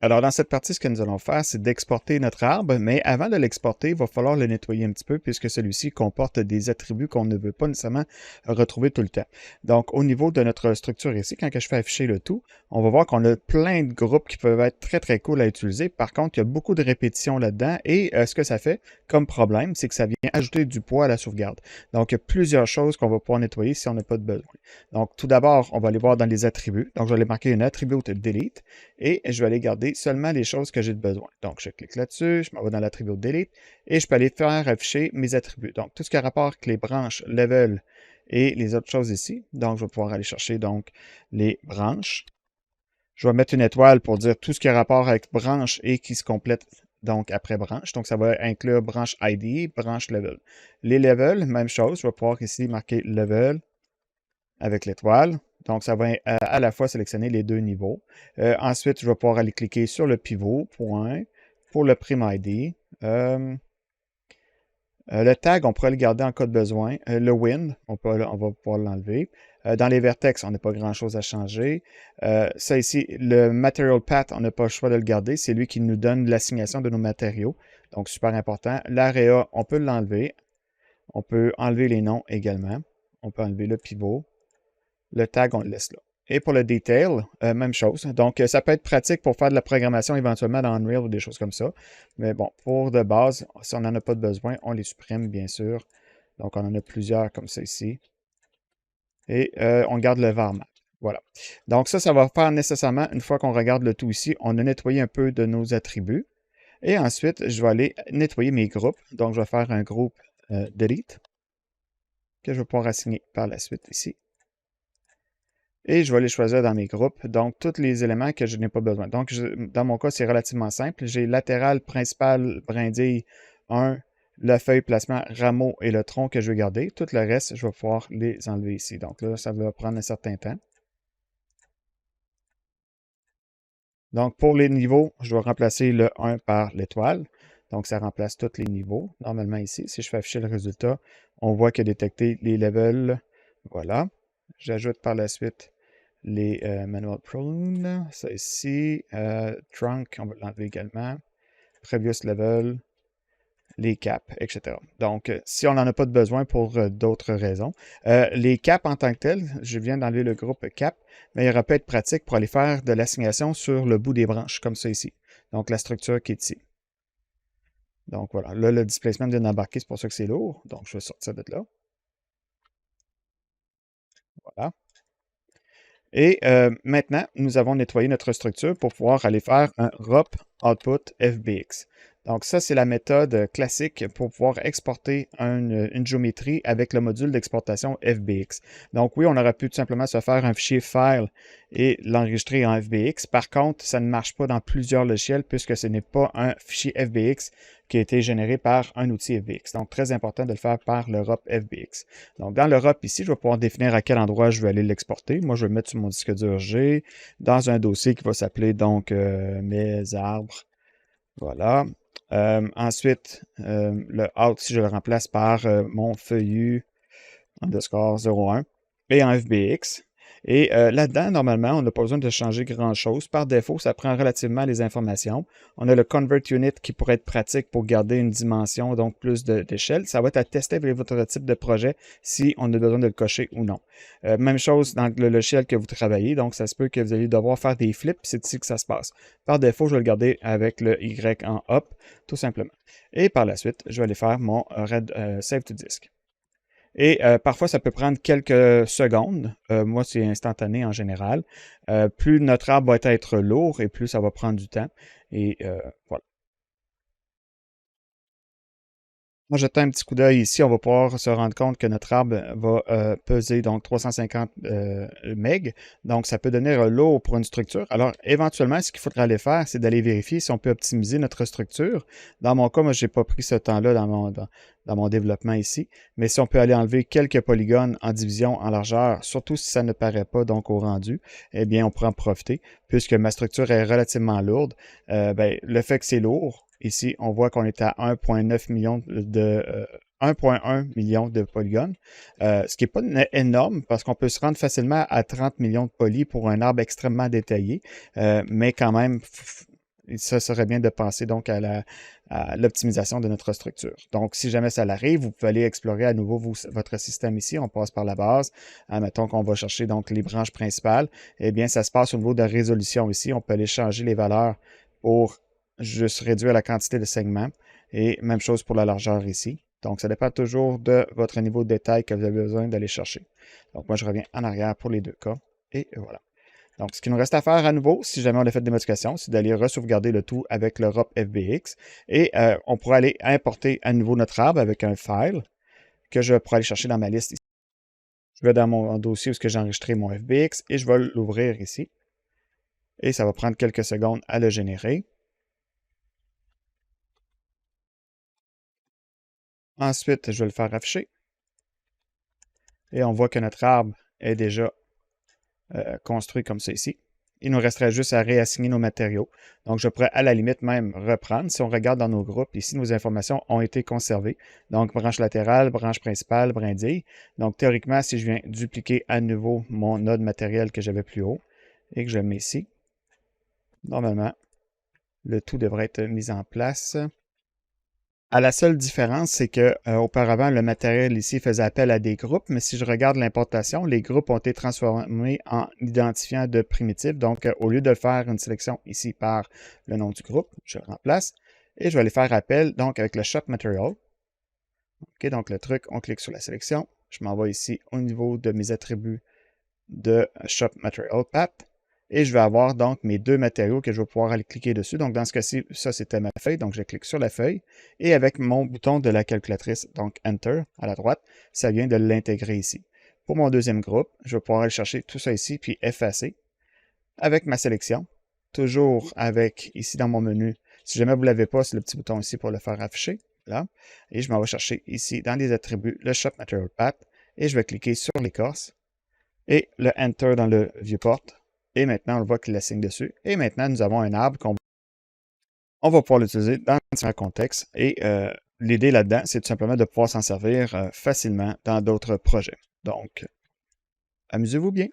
Alors, dans cette partie, ce que nous allons faire, c'est d'exporter notre arbre, mais avant de l'exporter, il va falloir le nettoyer un petit peu puisque celui-ci comporte des attributs qu'on ne veut pas nécessairement retrouver tout le temps. Donc, au niveau de notre structure ici, quand je fais afficher le tout, on va voir qu'on a plein de groupes qui peuvent être très, très cool à utiliser. Par contre, il y a beaucoup de répétitions là-dedans et ce que ça fait comme problème, c'est que ça vient ajouter du poids à la sauvegarde. Donc, il y a plusieurs choses qu'on va pouvoir nettoyer si on n'a pas de besoin. Donc, tout d'abord, on va aller voir dans les attributs. Donc, je vais aller marquer une attribut delete et je vais aller garder seulement les choses que j'ai besoin. Donc, je clique là-dessus, je m'en vais dans l'attribut delete et je peux aller faire afficher mes attributs. Donc, tout ce qui a rapport avec les branches, level et les autres choses ici. Donc, je vais pouvoir aller chercher donc les branches. Je vais mettre une étoile pour dire tout ce qui a rapport avec branche et qui se complète donc après branche. Donc, ça va inclure branche ID, branche level. Les levels, même chose. Je vais pouvoir ici marquer level avec l'étoile. Donc, ça va à la fois sélectionner les deux niveaux. Ensuite, je vais pouvoir aller cliquer sur le pivot, point, pour le prime ID. Le tag, on pourrait le garder en cas de besoin. Le wind, on va pouvoir l'enlever. Dans les vertex, on n'a pas grand-chose à changer. Ça ici, le material path, on n'a pas le choix de le garder. C'est lui qui nous donne l'assignation de nos matériaux. Donc, super important. L'area, on peut l'enlever. On peut enlever les noms également. On peut enlever le pivot. Le tag, on le laisse là. Et pour le detail, même chose. Donc, ça peut être pratique pour faire de la programmation éventuellement dans Unreal ou des choses comme ça. Mais bon, pour de base, si on n'en a pas de besoin, on les supprime, bien sûr. Donc, on en a plusieurs comme ça ici. Et on garde le varmap. Voilà. Donc, ça va faire nécessairement, une fois qu'on regarde le tout ici, on a nettoyé un peu de nos attributs. Et ensuite, je vais aller nettoyer mes groupes. Donc, je vais faire un groupe delete que je vais pouvoir assigner par la suite ici. Et je vais les choisir dans mes groupes. Donc, tous les éléments que je n'ai pas besoin. Donc, dans mon cas, c'est relativement simple. J'ai latéral, principal, brindille 1, la feuille, placement, rameau et le tronc que je veux garder. Tout le reste, je vais pouvoir les enlever ici. Donc là, ça va prendre un certain temps. Donc, pour les niveaux, je vais remplacer le 1 par l'étoile. Donc, ça remplace tous les niveaux. Normalement, ici, si je fais afficher le résultat, on voit qu'il a détecté les levels. Voilà. J'ajoute par la suite les manual prone, ça ici, trunk, on va l'enlever également, previous level, les caps, etc. Donc, si on n'en a pas de besoin pour d'autres raisons. Les caps en tant que tels, je viens d'enlever le groupe cap, mais il aurait pu être pratique pour aller faire de l'assignation sur le bout des branches, comme ça ici. Donc, la structure qui est ici. Donc, voilà. Là, le displacement vient d'embarquer, c'est pour ça que c'est lourd. Donc, je vais sortir de là. Voilà. Et maintenant, nous avons nettoyé notre structure pour pouvoir aller faire un ROP output FBX. Donc ça, c'est la méthode classique pour pouvoir exporter une géométrie avec le module d'exportation FBX. Donc oui, on aurait pu tout simplement se faire un fichier file et l'enregistrer en FBX. Par contre, ça ne marche pas dans plusieurs logiciels puisque ce n'est pas un fichier FBX qui a été généré par un outil FBX. Donc, très important de le faire par le ROP FBX. Donc, dans le ROP ici, je vais pouvoir définir à quel endroit je vais aller l'exporter. Moi, je vais le mettre sur mon disque dur G dans un dossier qui va s'appeler donc mes arbres. Voilà. Ensuite, le out, si je le remplace par mon feuillu underscore 01 et en FBX. Et là-dedans, normalement, on n'a pas besoin de changer grand-chose. Par défaut, ça prend relativement les informations. On a le Convert Unit qui pourrait être pratique pour garder une dimension, donc plus d'échelle. Ça va être à tester avec votre type de projet si on a besoin de le cocher ou non. Même chose dans le logiciel que vous travaillez. Donc, ça se peut que vous allez devoir faire des flips. C'est ici que ça se passe. Par défaut, je vais le garder avec le Y en up, tout simplement. Et par la suite, je vais aller faire mon Save to Disk. Et parfois, ça peut prendre quelques secondes. Moi, c'est instantané en général. Plus notre arbre va être lourd et plus ça va prendre du temps. Et voilà. Moi, jetant un petit coup d'œil ici, on va pouvoir se rendre compte que notre arbre va peser donc 350 MB. Donc, ça peut devenir lourd pour une structure. Alors, éventuellement, ce qu'il faudra aller faire, c'est d'aller vérifier si on peut optimiser notre structure. Dans mon cas, moi, je n'ai pas pris ce temps-là dans mon développement ici. Mais si on peut aller enlever quelques polygones en division, en largeur, surtout si ça ne paraît pas donc au rendu, eh bien, on pourra en profiter. Puisque ma structure est relativement lourde, le fait que c'est lourd, ici, on voit qu'on est à 1,9 million de 1,1 million de polygones, ce qui n'est pas énorme parce qu'on peut se rendre facilement à 30 millions de polys pour un arbre extrêmement détaillé, mais quand même, ça serait bien de penser donc à l'optimisation de notre structure. Donc, si jamais ça l'arrive, vous pouvez aller explorer à nouveau votre système ici. On passe par la base. Mettons qu'on va chercher donc les branches principales. Eh bien, ça se passe au niveau de résolution ici. On peut aller changer les valeurs pour juste réduire la quantité de segments. Et même chose pour la largeur ici. Donc, ça dépend toujours de votre niveau de détail que vous avez besoin d'aller chercher. Donc, moi, je reviens en arrière pour les deux cas. Et voilà. Donc, ce qu'il nous reste à faire à nouveau, si jamais on a fait des modifications, c'est d'aller resauvegarder le tout avec le ROP FBX. Et on pourra aller importer à nouveau notre arbre avec un file que je pourrai aller chercher dans ma liste ici. Je vais dans mon dossier où j'ai enregistré mon FBX et je vais l'ouvrir ici. Et ça va prendre quelques secondes à le générer. Ensuite, je vais le faire afficher. Et on voit que notre arbre est déjà construit comme ça ici. Il nous resterait juste à réassigner nos matériaux. Donc, je pourrais à la limite même reprendre. Si on regarde dans nos groupes, ici, nos informations ont été conservées. Donc, branche latérale, branche principale, brindille. Donc, théoriquement, si je viens dupliquer à nouveau mon node matériel que j'avais plus haut et que je le mets ici, normalement, le tout devrait être mis en place. La seule différence, c'est que auparavant, le matériel ici faisait appel à des groupes, mais si je regarde l'importation, les groupes ont été transformés en identifiants de primitifs. Donc, au lieu de faire une sélection ici par le nom du groupe, je le remplace et je vais aller faire appel donc avec le Shop Material. OK, donc le truc, on clique sur la sélection. Je m'en vais ici au niveau de mes attributs de Shop Material Path. Et je vais avoir donc mes deux matériaux que je vais pouvoir aller cliquer dessus. Donc, dans ce cas-ci, ça, c'était ma feuille. Donc, je clique sur la feuille. Et avec mon bouton de la calculatrice, donc Enter, à la droite, ça vient de l'intégrer ici. Pour mon deuxième groupe, je vais pouvoir aller chercher tout ça ici, puis effacer. Avec ma sélection, toujours avec, ici dans mon menu, si jamais vous ne l'avez pas, c'est le petit bouton ici pour le faire afficher. Là. Et je m'en vais chercher ici, dans les attributs, le Shop Material Path. Et je vais cliquer sur l'écorce. Et le Enter dans le Viewport. Et maintenant, on voit qu'il l'assigne dessus. Et maintenant, nous avons un arbre qu'on va pouvoir l'utiliser dans différents contextes. Et l'idée là-dedans, c'est tout simplement de pouvoir s'en servir facilement dans d'autres projets. Donc, amusez-vous bien.